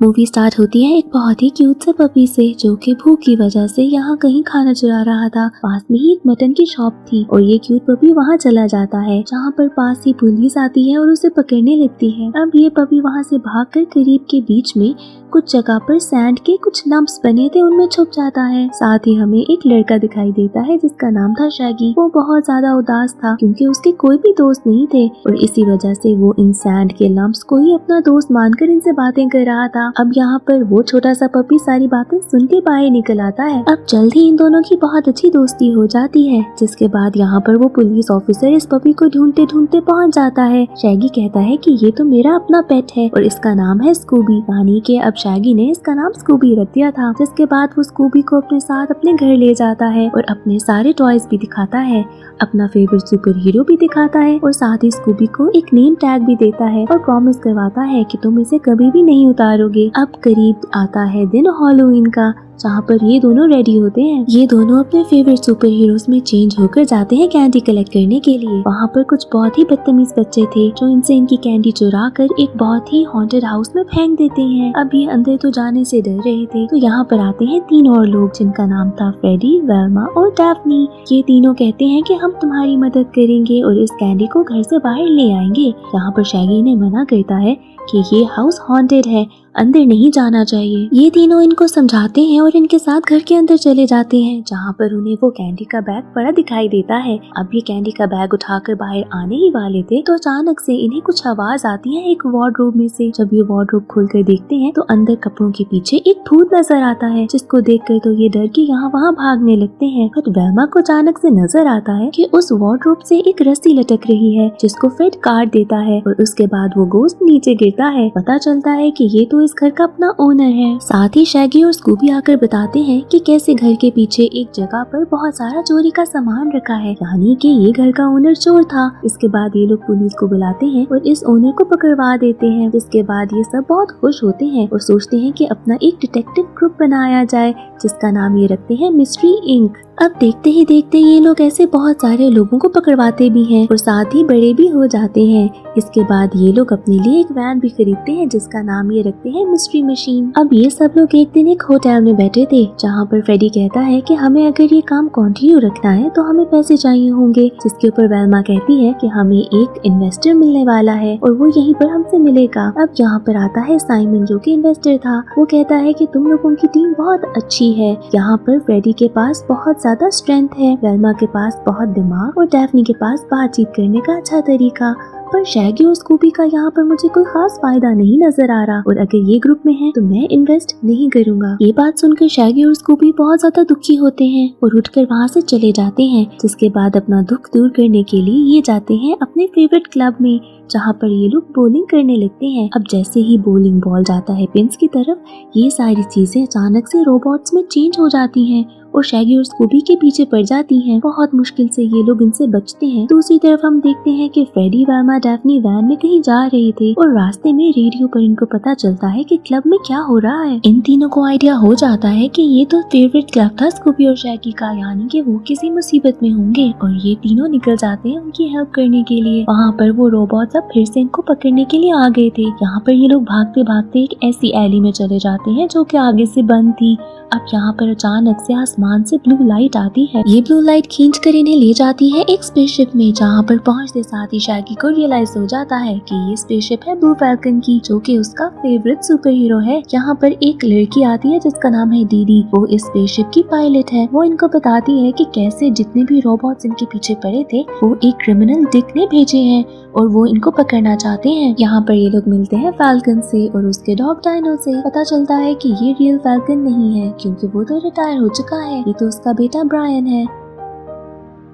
Movie start होती है एक बहुत ही क्यूट से पपी से, जो कि भूख की वजह से यहाँ कहीं खाना चुरा रहा था। पास में ही एक मटन की शॉप थी और ये क्यूट पपी वहाँ चला जाता है, जहाँ पर पास ही पुलिस आती है और उसे पकड़ने लगती है। अब ये पपी वहाँ से भागकर करीब के बीच में कुछ जगह पर सैंड के कुछ लम्प्स बने थे, उनमें छुप जाता है। साथ ही हमें एक लड़का दिखाई देता है जिसका नाम था शैगी। वो बहुत ज्यादा उदास था क्योंकि उसके कोई भी दोस्त नहीं थे और इसी वजह से वो इन सैंड के लम्प्स को ही अपना दोस्त मानकर इनसे बातें कर रहा था। अब यहाँ पर वो छोटा सा पपी सारी बातें सुन के बाहर निकल आता है। अब जल्द ही इन दोनों की बहुत अच्छी दोस्ती हो जाती है, जिसके बाद यहाँ पर वो पुलिस ऑफिसर इस पपी को ढूंढते ढूंढते पहुँच जाता है। शैगी कहता है कि ये तो मेरा अपना पेट है और इसका नाम है स्कूबी, यानी कि अब शैगी ने इसका नाम स्कूबी रख दिया था। जिसके बाद वो स्कूबी को अपने साथ अपने घर ले जाता है और अपने सारे टॉयज भी दिखाता है, अपना फेवरेट सुपर हीरो भी दिखाता है और साथ ही स्कूबी को एक नेम टैग भी देता है और प्रॉमिस करवाता है कि तुम इसे कभी भी नहीं उतारोगे। अब करीब आता है दिन हैलोवीन का, जहाँ पर ये दोनों रेडी होते हैं। ये दोनों अपने फेवरेट सुपर हीरोज में चेंज होकर जाते हैं कैंडी कलेक्ट करने के लिए। वहाँ पर कुछ बहुत ही बदतमीज बच्चे थे जो इनसे इनकी कैंडी चुरा कर एक बहुत ही हॉन्टेड हाउस में फेंक देते हैं। अब ये अंदर तो जाने से डर रहे थे, तो यहाँ पर आते हैं 3 और लोग जिनका नाम था फ्रेडी, वेल्मा और डैफ्नी। ये तीनों कहते हैं कि हम तुम्हारी मदद करेंगे और इस कैंडी को घर से बाहर ले आएंगे। यहाँ पर शैगी ने मना करता है कि ये हाउस हॉन्टेड है, अंदर नहीं जाना चाहिए। ये तीनों इनको समझाते हैं और इनके साथ घर के अंदर चले जाते हैं, जहाँ पर उन्हें वो कैंडी का बैग पड़ा दिखाई देता है। अब ये कैंडी का बैग उठाकर बाहर आने ही वाले थे तो अचानक से इन्हें कुछ आवाज आती है एक वार्डरोब में से। जब ये वार्डरोब खोलकर देखते हैं तो अंदर कपड़ों के पीछे एक भूत नजर आता है, जिसको देखकर तो ये डर के यहाँ वहाँ भागने लगते हैं। बट वेल्मा को अचानक से नजर आता है कि उस वार्डरोब से एक रस्सी लटक रही है, जिसको फ्रेड काट देता है और उसके बाद वो गोश्त नीचे गिरता है। पता चलता है कि ये तो इस घर का अपना ओनर है। साथ ही शैगी और स्कूबी आकर बताते हैं कि कैसे घर के पीछे एक जगह पर बहुत सारा चोरी का सामान रखा है, यानी कि ये घर का ओनर चोर था। इसके बाद ये लोग पुलिस को बुलाते हैं और इस ओनर को पकड़वा देते हैं। जिसके बाद ये सब बहुत खुश होते हैं और सोचते हैं कि अपना एक डिटेक्टिव ग्रुप बनाया जाए, जिसका नाम ये रखते हैं मिस्ट्री इंक। अब देखते ही देखते ये लोग ऐसे बहुत सारे लोगों को पकड़वाते भी हैं और साथ ही बड़े भी हो जाते हैं। इसके बाद ये लोग अपने लिए एक वैन भी खरीदते हैं, जिसका नाम ये रखते हैं मिस्ट्री मशीन। अब ये सब लोग एक दिन एक होटल में बैठे थे, जहाँ पर फ्रेडी कहता है कि हमें अगर ये काम कंटिन्यू रखना है तो हमें पैसे चाहिए होंगे। जिसके ऊपर वेल्मा कहती है कि हमें एक इन्वेस्टर मिलने वाला है और वो यहीं पर हमसे मिलेगा। अब यहाँ पर आता है साइमन, जो कि इन्वेस्टर था। वो कहता है कि तुम लोगों की टीम बहुत अच्छी है, यहाँ पर फ्रेडी के पास बहुत ज्यादा स्ट्रेंथ है, वेल्मा के पास बहुत दिमाग और डैफ्नी के पास बातचीत करने का अच्छा तरीका, पर शैगी और स्कूबी का यहाँ पर मुझे कोई खास फायदा नहीं नजर आ रहा और अगर ये ग्रुप में है तो मैं इन्वेस्ट नहीं करूँगा। ये बात सुनकर शैगी और स्कूबी बहुत ज्यादा दुखी होते हैं और उठकर वहाँ से चले जाते हैं। जिसके बाद अपना दुख दूर करने के लिए ये जाते हैं अपने फेवरेट क्लब में, जहाँ पर ये लोग बॉलिंग करने लगते हैं। अब जैसे ही बॉलिंग बॉल जाता है पिंस की तरफ, ये सारी चीजें अचानक से रोबोट्स में चेंज हो जाती हैं और शैगी और स्कूबी के पीछे पड़ जाती हैं। बहुत मुश्किल से ये लोग इनसे बचते हैं। दूसरी तरफ हम देखते हैं कि फ्रेडी, वेल्मा, डैफ्नी वैन में कहीं जा रहे थे और रास्ते में रेडियो पर इनको पता चलता है कि क्लब में क्या हो रहा है। इन तीनों को आइडिया हो जाता है कि ये तो फेवरेट क्लब था स्कूबी और शैगी का, यानी कि वो किसी मुसीबत में होंगे और ये तीनों निकल जाते हैं उनकी हेल्प करने के लिए। वहाँ पर वो रोबोट अब फिर से इनको पकड़ने के लिए आ गए थे। यहाँ पर ये लोग भागते भागते एक ऐसी एली में चले जाते हैं जो कि आगे से बंद थी। अब यहाँ पर अचानक से आसमान से ब्लू लाइट आती है। ये ब्लू लाइट खींचकर इन्हें ले जाती है एक स्पेसशिप में, जहाँ पर पहुँचते साथ ही शैगी को रियलाइज हो जाता है कि ये स्पेसशिप है ब्लू फैल्कन की, जो कि उसका फेवरेट सुपर हीरो है। यहाँ पर एक लड़की आती है जिसका नाम है डीडी। वो इस स्पेसशिप की पायलट है। वो इनको बताती है कि कैसे जितने भी रोबोट्स इनके पीछे पड़े थे वो एक क्रिमिनल डिक ने भेजे हैं और वो इनको पकड़ना चाहते हैं। यहाँ पर ये लोग मिलते हैं फैल्कन से और उसके डॉग डायनो से। पता चलता है कि ये रियल फैल्कन नहीं है, क्योंकि वो तो रिटायर हो चुका है। ये तो उसका बेटा ब्रायन है।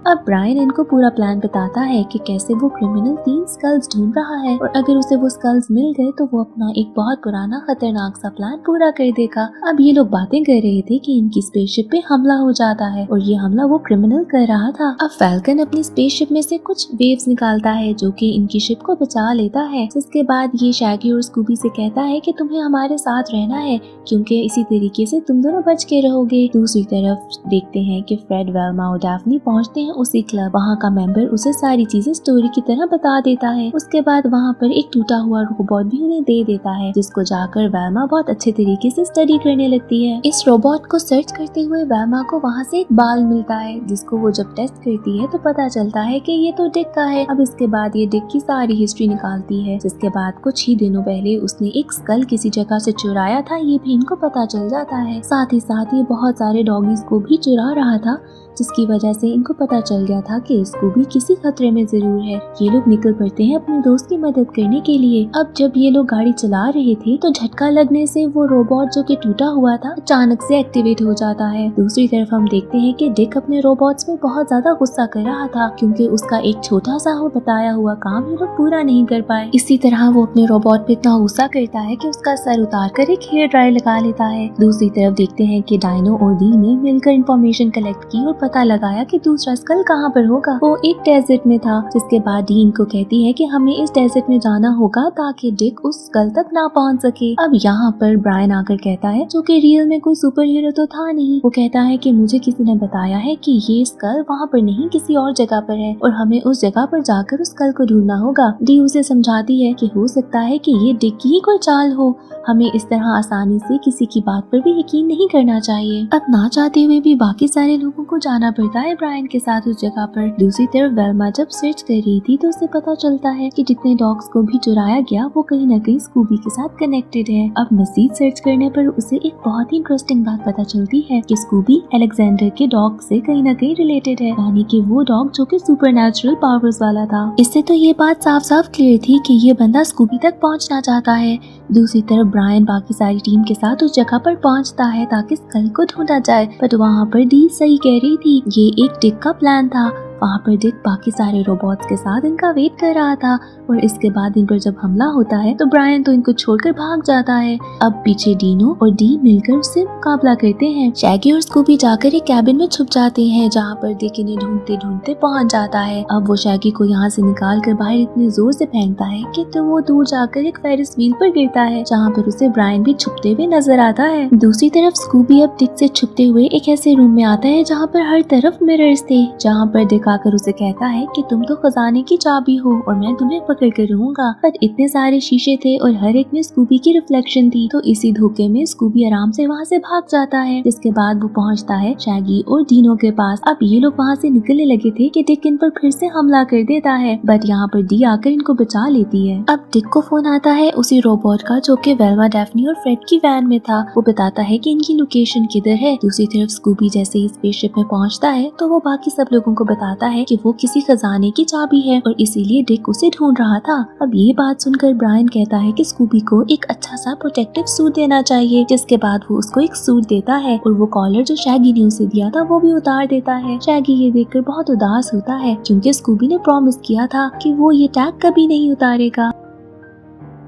अब ब्रायन इनको पूरा प्लान बताता है कि कैसे वो क्रिमिनल 3 स्कल्स ढूंढ रहा है और अगर उसे वो स्कल्स मिल गए तो वो अपना एक बहुत पुराना खतरनाक सा प्लान पूरा कर देगा। अब ये लोग बातें कर रहे थे कि इनकी स्पेसशिप पे हमला हो जाता है और ये हमला वो क्रिमिनल कर रहा था। अब फैल्कन अपनी स्पेसशिप में से कुछ वेव्स निकालता है जो कि इनकी शिप को बचा लेता है। जिसके बाद ये शैगी और स्कूबी से कहता है कि तुम्हें हमारे साथ रहना है, क्योंकि इसी तरीके से तुम दोनों बच के रहोगे। दूसरी तरफ देखते हैं कि फ्रेड, वेल्मा और डैफ्नी पहुंचते हैं उसी क्लब। वहाँ का मेंबर उसे सारी चीजें स्टोरी की तरह बता देता है। उसके बाद वहाँ पर एक टूटा हुआ रोबोट भी उन्हें दे देता है, जिसको जाकर वेल्मा बहुत अच्छे तरीके से स्टडी करने लगती है। इस रोबोट को सर्च करते हुए वेल्मा को वहाँ से एक बाल मिलता है, जिसको वो जब टेस्ट करती है तो पता चलता है कि ये तो डिक का है। अब इसके बाद ये डिक की सारी हिस्ट्री निकालती है, जिसके बाद कुछ ही दिनों पहले उसने एक स्कल किसी जगह से चुराया था, ये भी इनको पता चल जाता है। साथ ही साथ ये बहुत सारे डॉगीज को भी चुरा रहा था, जिसकी वजह से इनको पता चल गया था कि इसको भी किसी खतरे में जरूर है। ये लोग निकल पड़ते हैं अपने दोस्त की मदद करने के लिए। अब जब ये लोग गाड़ी चला रहे थे तो झटका लगने से वो रोबोट जो कि टूटा हुआ था अचानक से एक्टिवेट हो जाता है। दूसरी तरफ हम देखते हैं कि डिक अपने रोबोट्स में बहुत ज्यादा गुस्सा कर रहा था, क्योंकि उसका एक छोटा सा वो बताया हुआ काम ये लोग पूरा नहीं कर पाए। इसी तरह वो अपने रोबोट पे इतना गुस्सा करता है कि उसका सर उतार कर एक हेयर ड्रायर लगा लेता है। दूसरी तरफ देखते हैं कि डायनो और डी ने मिलकर इंफॉर्मेशन कलेक्ट की और पता लगाया कि दूसरा स्कल कहाँ पर होगा। वो एक डेजर्ट में था, जिसके बाद डीन को कहती है कि हमें इस डेजर्ट में जाना होगा ताकि डिक उस स्कल तक ना पहुँच सके। अब यहाँ पर ब्रायन आकर कहता है, जो कि रियल में कोई सुपर हीरो तो था नहीं, वो कहता है कि मुझे किसी ने बताया है कि ये स्कल वहाँ पर नहीं किसी और जगह पर है और हमें उस जगह पर जाकर उस स्कल को ढूंढना होगा। डी उसे समझाती है कि हो सकता है कि ये डिक की ही कोई चाल हो, हमें इस तरह आसानी से किसी की बात पर भी यकीन नहीं करना चाहिए। अब ना चाहते हुए भी बाकी सारे लोगों को जाना पड़ता है ब्रायन के साथ उस जगह पर। दूसरी तरफ वेल्मा जब सर्च कर रही थी तो उसे पता चलता है कि जितने डॉग्स को भी चुराया गया वो कहीं न कहीं स्कूबी के साथ कनेक्टेड है। अब मजीद सर्च करने पर उसे एक बहुत ही इंटरेस्टिंग बात पता चलती है कि स्कूबी अलेक्जेंडर के डॉग से कहीं न कहीं रिलेटेड है, यानी कि वो डॉग जो कि सुपरनैचुरल पावर्स वाला था। इससे तो ये बात साफ साफ क्लियर थी कि ये बंदा स्कूबी तक पहुँचना चाहता है। दूसरी तरफ ब्रायन बाकी सारी टीम के साथ उस जगह पर पहुंचता है ताकि स्कल को ढूंढा जाए, बट वहाँ पर डी सही कह रही थी, ये एक डिक का प्लान था। वहाँ पर डिक बाकी सारे रोबोट्स के साथ इनका वेट कर रहा था और इसके बाद इन पर जब हमला होता है तो ब्रायन तो इनको छोड़कर भाग जाता है। अब पीछे डीनो और डी मिलकर उससे मुकाबला करते हैं। शैगी और स्कूबी जाकर एक कैबिन में छुप जाते हैं, जहाँ पर डिक इन्हें ढूंढते ढूंढते पहुँच जाता है। अब वो शैगी को यहाँ से निकाल कर बाहर इतने जोर से फेंकता है कि तो वो दूर जाकर एक फेरिस व्हील पर गिरता है, जहाँ पर उसे ब्रायन भी छुपते हुए नजर आता है। दूसरी तरफ स्कूबी अब डिक से छुपते हुए एक ऐसे रूम में आता है जहाँ पर हर तरफ मिरर्स थे, जहाँ पर डिक आकर उसे कहता है कि तुम तो खजाने की चाबी हो और मैं तुम्हें पकड़ कर रहूंगा। पर इतने सारे शीशे थे और हर एक में स्कूबी की रिफ्लेक्शन थी, तो इसी धोखे में स्कूबी आराम से वहाँ से भाग जाता है। जिसके बाद वो पहुँचता है शैगी और डीनो के पास। अब ये लोग वहाँ से निकलने लगे थे कि डिक इन पर फिर से हमला कर देता है, बट यहाँ पर डी आकर इनको बचा लेती है। अब डिक को फोन आता है उसी रोबोट का जो कि वेल्मा, डैफ्नी और फ्रेड की वैन में था। वो बताता है कि इनकी लोकेशन किधर है। दूसरी तरफ स्कूबी जैसे ही स्पेसशिप में पहुँचता है तो वो बाकी सब लोगों को बताता है कि वो किसी खजाने की चाबी है और इसीलिए डिक उसे ढूंढ रहा था। अब ये बात सुनकर ब्रायन कहता है कि स्कूबी को एक अच्छा सा प्रोटेक्टिव सूट देना चाहिए, जिसके बाद वो उसको एक सूट देता है और वो कॉलर जो शैगी ने उसे दिया था वो भी उतार देता है। शैगी ये देखकर बहुत उदास होता है, क्योंकि स्कूबी ने प्रॉमिस किया था कि वो ये टैग कभी नहीं उतारेगा।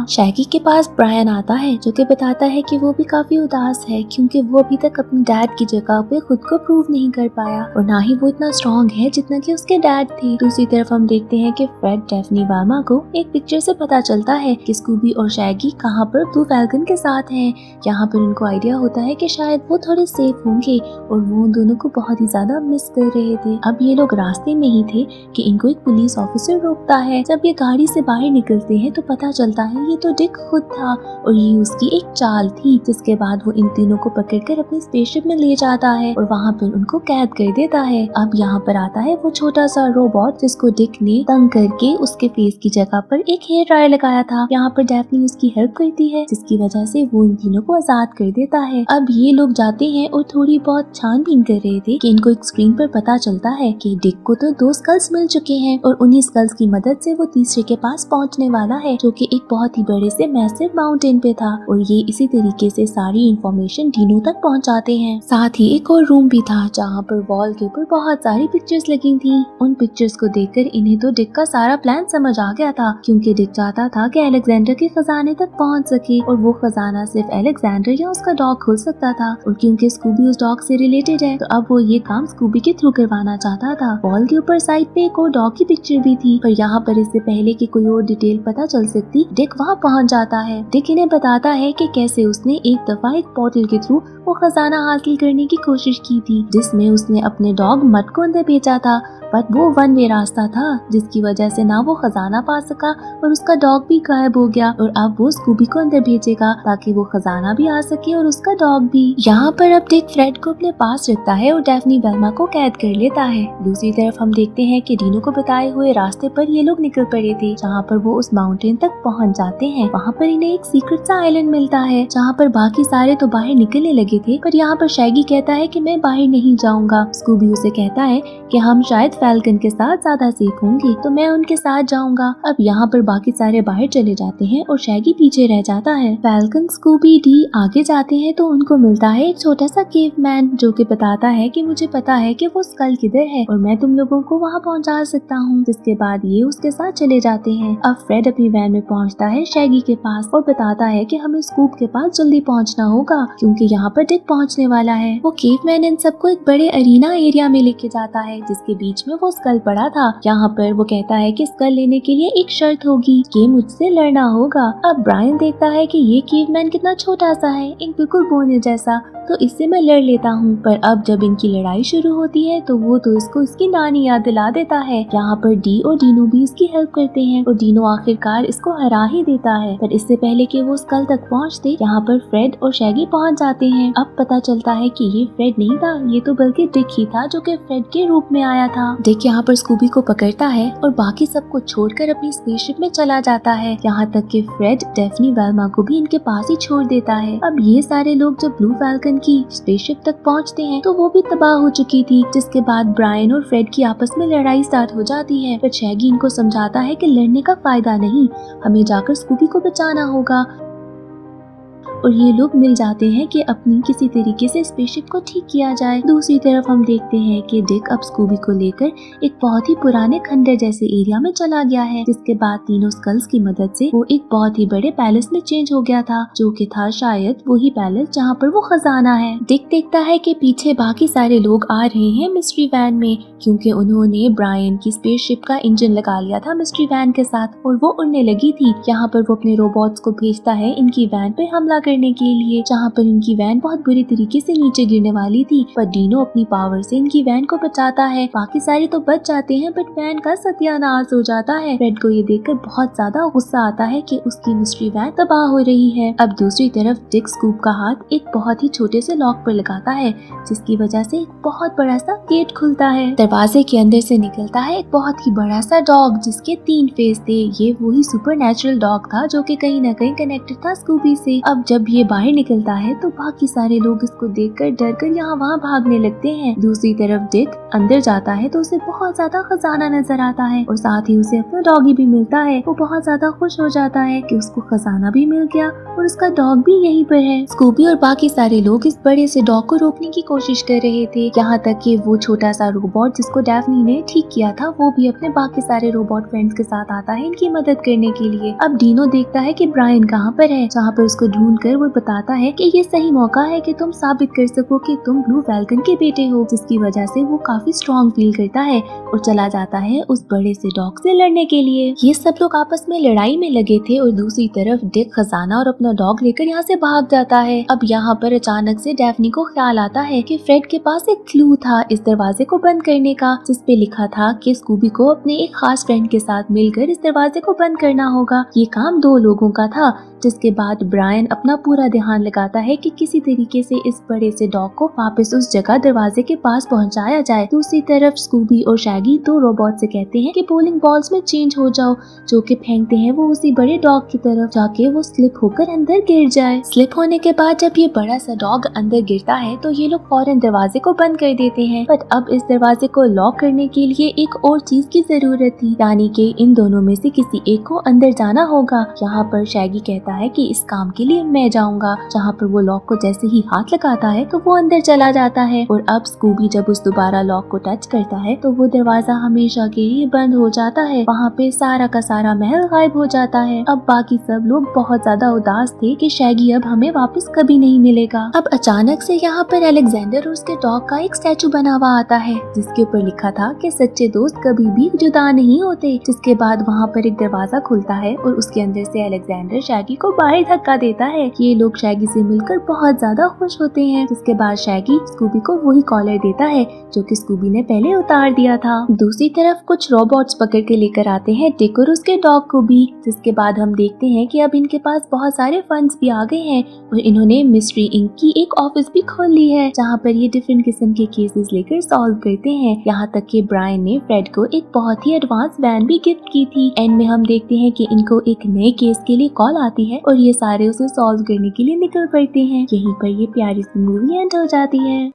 शैगी के पास ब्रायन आता है जो कि बताता है कि वो भी काफी उदास है, क्योंकि वो अभी तक अपने डैड की जगह पे खुद को प्रूव नहीं कर पाया और ना ही वो इतना स्ट्रॉन्ग है जितना कि उसके डैड थे। दूसरी तरफ हम देखते हैं कि फ्रेड, डैफ्नी, वेल्मा को एक पिक्चर से पता चलता है कि स्कूबी और शैगी कहाँ पर ब्लू फैल्कन के साथ हैं। यहाँ पर उनको आइडिया होता है कि शायद वो थोड़े सेफ होंगे और वो उन दोनों को बहुत ही ज्यादा मिस कर रहे थे। अब ये लोग रास्ते में ही थे कि इनको एक पुलिस ऑफिसर रोकता है। जब ये गाड़ी से बाहर निकलते हैं तो पता चलता है ये तो डिक खुद था और ये उसकी एक चाल थी। जिसके बाद वो इन तीनों को पकड़कर अपनी स्पेसशिप में ले जाता है और वहाँ पर उनको कैद कर देता है। अब यहाँ पर आता है वो छोटा सा रोबोट जिसको डिक ने तंग करके उसके फेस की जगह पर एक हेयर ड्रायर लगाया था। यहाँ पर डैफ्नी उसकी हेल्प करती है, जिसकी वजह से वो इन तीनों को आजाद कर देता है। अब ये लोग जाते हैं और थोड़ी बहुत छानबीन कर रहे थे कि इनको एक स्क्रीन पर पता चलता है कि डिक को तो 2 स्कल्स मिल चुके हैं और उन्हीं स्कल्स की मदद से वो तीसरे के पास पहुँचने वाला है, जो कि एक बहुत ही बड़े से मैसिव माउंटेन पे था। और ये इसी तरीके से सारी इंफॉर्मेशन डीनो तक पहुंचाते हैं। साथ ही एक और रूम भी था जहाँ पर वॉल के ऊपर बहुत सारी पिक्चर्स लगी थी। उन पिक्चर्स को देखकर इन्हें तो डिक का सारा प्लान समझ आ गया था, क्योंकि डिक चाहता था कि अलेक्जेंडर के खजाने तक पहुंच सके और वो खजाना सिर्फ अलेक्जेंडर या उसका डॉग खोल सकता था। और क्योंकि स्कूबी उस डॉग से रिलेटेड है तो अब वो ये काम स्कूबी के थ्रू करवाना चाहता था। वॉल के ऊपर साइड पे एक और डॉग की पिक्चर भी थी, पर यहाँ पर इससे पहले कि कोई और डिटेल पता चल सकती, डिक वहाँ पहुँच जाता है। डिक इन्हें बताता है कि कैसे उसने एक दफा एक पोर्टल के थ्रू वो खजाना हासिल करने की कोशिश की थी, जिसमें उसने अपने डॉग मट को अंदर भेजा था बट वो वन वे रास्ता था जिसकी वजह से ना वो खजाना पा सका और उसका डॉग भी गायब हो गया। और अब वो स्कूबी को अंदर भेजेगा ताकि वो खजाना भी आ सके और उसका डॉग भी। यहाँ पर अब डिक फ्रेड को अपने पास रखता है और डेफनी वेल्मा को कैद कर लेता है। दूसरी तरफ हम देखते हैं कि डीनो को बताए हुए रास्ते पर ये लोग निकल पड़े थे, जहाँ पर वो उस माउंटेन तक पहुँच जाते हैं। वहाँ पर इन्हें एक सीक्रेट सा आइलैंड मिलता है जहाँ पर बाकी सारे तो बाहर निकलने लगे थे, पर यहाँ पर शैगी कहता है कि मैं बाहर नहीं जाऊंगा। स्कूबी उसे कहता है कि हम शायद फैल्कन के साथ ज्यादा सेफ होंगे, तो मैं उनके साथ जाऊंगा। अब यहाँ पर बाकी सारे बाहर चले जाते हैं और शैगी पीछे रह जाता है। फैल्कन, स्कूबी, डी आगे जाते हैं तो उनको मिलता है एक छोटा सा केवमैन जो कि बताता है कि मुझे पता है कि वो स्कल किधर है और मैं तुम लोगों को वहाँ पहुँचा सकता हूँ। जिसके बाद ये उसके साथ चले जाते हैं। अब फ्रेड अपनी वैन में पहुँचता है शैगी के पास और बताता है कि हमें स्कूप के पास जल्दी पहुँचना होगा क्योंकि यहाँ पर डिक पहुँचने वाला है। वो केवमैन इन सबको एक बड़े अरीना एरिया में लेके जाता है जिसके बीच में वो स्कल पड़ा था। यहाँ पर वो कहता है कि स्कल लेने के लिए एक शर्त होगी कि मुझसे लड़ना होगा। अब ब्रायन देखता है कि ये केवमैन कितना छोटा सा है, एक बिल्कुल बोने जैसा, तो इससे मैं लड़ लेता हूँ। पर अब जब इनकी लड़ाई शुरू होती है तो वो तो इसको इसकी नानी याद दिला देता है। यहाँ पर डी और डीनो भी इसकी हेल्प करते हैं और डीनो आखिरकार इसको हरा ही देता है। पर इससे पहले कि वो स्कल तक पहुँचते यहाँ पर फ्रेड और शैगी पहुँच जाते हैं। अब पता चलता है कि ये फ्रेड नहीं था, ये तो बल्कि डिक ही था जो कि फ्रेड के रूप में आया था। डिक यहाँ पर स्कूबी को पकड़ता है और बाकी सबको छोड़कर अपनी स्पेसशिप में चला जाता है। यहाँ तक कि फ्रेड डेफनी वेल्मा को भी इनके पास ही छोड़ देता है। अब ये सारे लोग जब ब्लू फैल्कन की स्पेसशिप तक पहुँचते हैं तो वो भी तबाह हो चुकी थी। जिसके बाद ब्रायन और फ्रेड की आपस में लड़ाई स्टार्ट हो जाती है। पर शैगी इनको समझाता है कि लड़ने का फायदा नहीं, हमें जाकर स्कूबी को बचाना होगा। और ये लोग मिल जाते हैं कि अपनी किसी तरीके से स्पेसशिप को ठीक किया जाए। दूसरी तरफ हम देखते हैं कि डिक अब स्कूबी को लेकर एक बहुत ही पुराने खंडर जैसे एरिया में चला गया है। जिसके बाद तीनों स्कल्स की मदद से वो एक बहुत ही बड़े पैलेस में चेंज हो गया था जो कि था शायद वही पैलेस जहाँ पर वो खजाना है। डिक देखता है कि पीछे बाकी सारे लोग आ रहे हैं मिस्ट्री वैन में क्योंकि उन्होंने ब्रायन की स्पेसशिप का इंजन लगा लिया था मिस्ट्री वैन के साथ और वो उड़ने लगी थी। यहाँ पर वो अपने रोबोट्स को भेजता है इनकी वैन पे हमला करने के लिए, जहाँ पर इनकी वैन बहुत बुरी तरीके से नीचे गिरने वाली थी। पर डीनो अपनी पावर से इनकी वैन को बचाता है। बाकी सारे तो बच जाते हैं बट वैन का सत्यानाश हो जाता है। फ्रेड को ये देखकर बहुत ज्यादा गुस्सा आता है कि उसकी मिस्ट्री वैन तबाह हो रही है। अब दूसरी तरफ डिक स्कूप का हाथ एक बहुत ही छोटे से लॉक पर लगाता है जिसकी वजह से एक बहुत बड़ा सा गेट खुलता है। दरवाजे के अंदर से निकलता है एक बहुत ही बड़ा सा डॉग जिसके 3 फेस थे। ये वही सुपरनैचुरल डॉग था जो कि कहीं न कहीं कनेक्टेड था स्कूबी से। अब जब ये बाहर निकलता है तो बाकी सारे लोग इसको देखकर डरकर यहाँ वहाँ भागने लगते हैं। दूसरी तरफ डिक अंदर जाता है तो उसे बहुत ज्यादा खजाना नजर आता है और साथ ही उसे अपना डॉगी भी मिलता है। वो बहुत ज्यादा खुश हो जाता है कि उसको खजाना भी मिल गया और उसका डॉग भी यहीं पर है। स्कूबी और बाकी सारे लोग इस बड़े से डॉग को रोकने की कोशिश कर रहे थे, यहाँ तक कि वो छोटा सा रोबोट जिसको डेफनी ने ठीक किया था वो भी अपने बाकी सारे रोबोट फ्रेंड्स के साथ आता है इनकी मदद करने के लिए। अब डीनो देखता है कि ब्रायन कहाँ पर है, जहाँ पर उसको ढूंढकर वो बताता है कि ये सही मौका है कि तुम साबित कर सको कि तुम ब्लू फैल्कन के बेटे हो। जिसकी वजह से वो काफी स्ट्रॉन्ग फील करता है और चला जाता है उस बड़े से डॉग से लड़ने के लिए। ये सब लोग आपस में लड़ाई में लगे थे और दूसरी तरफ डिक खजाना और अपना डॉग लेकर यहाँ से भाग जाता है। अब यहाँ पर अचानक से डेफनी को ख्याल आता है कि फ्रेड के पास एक क्लू था इस दरवाजे को बंद करने का, जिसपे लिखा था कि स्कूबी को अपने एक खास फ्रेंड के साथ मिलकर इस दरवाजे को बंद करना होगा। ये काम 2 लोगों का था। जिसके बाद ब्रायन अपना पूरा ध्यान लगाता है कि किसी तरीके से इस बड़े से डॉग को वापस उस जगह दरवाजे के पास पहुंचाया जाए। दूसरी तरफ स्कूबी और शैगी 2 रोबोट से कहते हैं कि बोलिंग बॉल्स में चेंज हो जाओ, जो कि फेंकते हैं वो उसी बड़े डॉग की तरफ, जाके वो स्लिप होकर अंदर गिर जाए। स्लिप होने के बाद जब ये बड़ा सा डॉग अंदर गिरता है तो ये लोग फौरन दरवाजे को बंद कर देते हैं। बट अब इस दरवाजे को लॉक करने के लिए एक और चीज की जरूरत थी, यानी कि इन दोनों में से किसी एक को अंदर जाना होगा। यहाँ पर शैगी कहता है कि इस काम के लिए मैं जाऊंगा, जहाँ पर वो लॉक को जैसे ही हाथ लगाता है तो वो अंदर चला जाता है। और अब स्कूबी जब उस दोबारा लॉक को टच करता है तो वो दरवाजा हमेशा के लिए बंद हो जाता है। वहाँ पे सारा का सारा महल गायब हो जाता है। अब बाकी सब लोग बहुत ज्यादा उदास थे कि शैगी अब हमें वापस कभी नहीं मिलेगा। अब अचानक से यहाँ पर अलेक्जेंडर और उसके डॉग का एक स्टैचू बना हुआ आता है जिसके ऊपर लिखा था कि सच्चे दोस्त कभी भी जुदा नहीं होते। जिसके बाद वहाँ पर एक दरवाजा खुलता है और उसके अंदर से अलेक्जेंडर शैगी को बाहर धक्का देता है। ये लोग शैगी से मिलकर बहुत ज्यादा खुश होते हैं। जिसके बाद शैगी स्कूबी को वही कॉलर देता है जो कि स्कूबी ने पहले उतार दिया था। दूसरी तरफ कुछ रोबोट्स पकड़ के लेकर आते हैं डिक और उसके डॉग को भी। जिसके बाद हम देखते हैं कि अब इनके पास बहुत सारे फंड्स भी आ गए हैं और इन्होंने मिस्ट्री इंक की एक ऑफिस भी खोल ली है जहाँ पर ये डिफरेंट किस्म के केसेस लेकर सॉल्व करते हैं। यहाँ तक कि ब्रायन ने फ्रेड को एक बहुत ही एडवांस वैन भी गिफ्ट की थी। एंड में हम देखते हैं कि इनको एक नए केस के लिए कॉल आती है और ये सारे उसे सॉल्व करने के लिए निकल पड़ते हैं। यहीं पर ये प्यारी सी मूवी एंड हो जाती है।